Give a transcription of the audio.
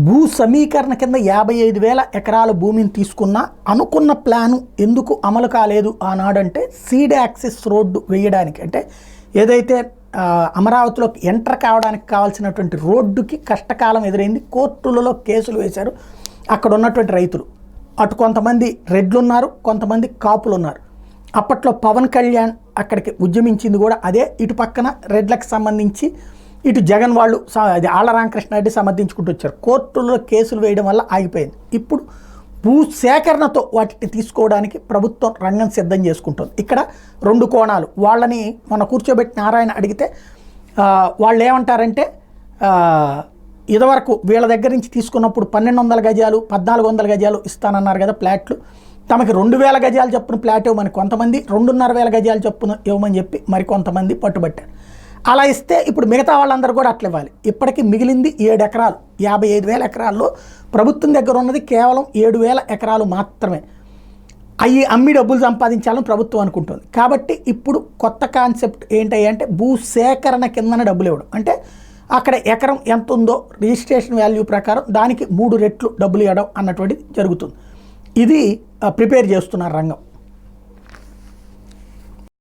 భూ సమీకరణ కింద 55,000 ఎకరాల భూమిని తీసుకున్న అనుకున్న ప్లాను ఎందుకు అమలు కాలేదు ఆనాడంటే సీడ్ యాక్సిస్ రోడ్డు వేయడానికి, అంటే ఏదైతే అమరావతిలోకి ఎంటర్ కావడానికి కావాల్సినటువంటి రోడ్డుకి కష్టకాలం ఎదురైంది. కోర్టులలో కేసులు వేశారు అక్కడ ఉన్నటువంటి రైతులు. అటు కొంతమంది రెడ్లు ఉన్నారు, కొంతమంది కాపులు ఉన్నారు. అప్పట్లో పవన్ కళ్యాణ్ అక్కడికి ఉద్యమించింది కూడా అదే. ఇటు పక్కన రెడ్లకు సంబంధించి ఇటు జగన్ వాళ్ళు ఆళ్ల రామకృష్ణారెడ్డి సమర్థించుకుంటూ వచ్చారు. కోర్టుల్లో కేసులు వేయడం వల్ల ఆగిపోయింది. ఇప్పుడు భూ సేకరణతో వాటిని తీసుకోవడానికి ప్రభుత్వం రంగం సిద్ధం చేసుకుంటుంది. ఇక్కడ రెండు కోణాలు. వాళ్ళని మన కూర్చోబెట్టి నారాయణ అడిగితే వాళ్ళు ఏమంటారంటే, ఇదివరకు వీళ్ళ దగ్గర నుంచి తీసుకున్నప్పుడు 1,200 గజాలు 1,400 గజాలు ఇస్తానన్నారు కదా ప్లాట్లు, తమకి 2,000 గజాలు చొప్పున ప్లాట్ ఇవ్వమని కొంతమంది, 2,500 గజాలు చొప్పున ఇవ్వమని చెప్పి మరికొంతమంది పట్టుబట్టారు. అలా ఇస్తే ఇప్పుడు మిగతా వాళ్ళందరూ కూడా అట్లా ఇవ్వాలి. ఇప్పటికీ మిగిలింది 7 ఎకరాలు. 55,000 ఎకరాల్లో ప్రభుత్వం దగ్గర ఉన్నది కేవలం 7,000 ఎకరాలు మాత్రమే. అవి అమ్మి డబ్బులు సంపాదించాలని ప్రభుత్వం అనుకుంటుంది. కాబట్టి ఇప్పుడు కొత్త కాన్సెప్ట్ ఏంటంటే భూ సేకరణ కిందన డబ్బులు ఇవ్వడం. అంటే అక్కడ ఎకరం ఎంత ఉందో రిజిస్ట్రేషన్ వాల్యూ ప్రకారం దానికి 3 రెట్లు డబ్బులు ఇవ్వడం అన్నటువంటిది జరుగుతుంది. ఇది ప్రిపేర్ చేస్తున్నారు రంగం.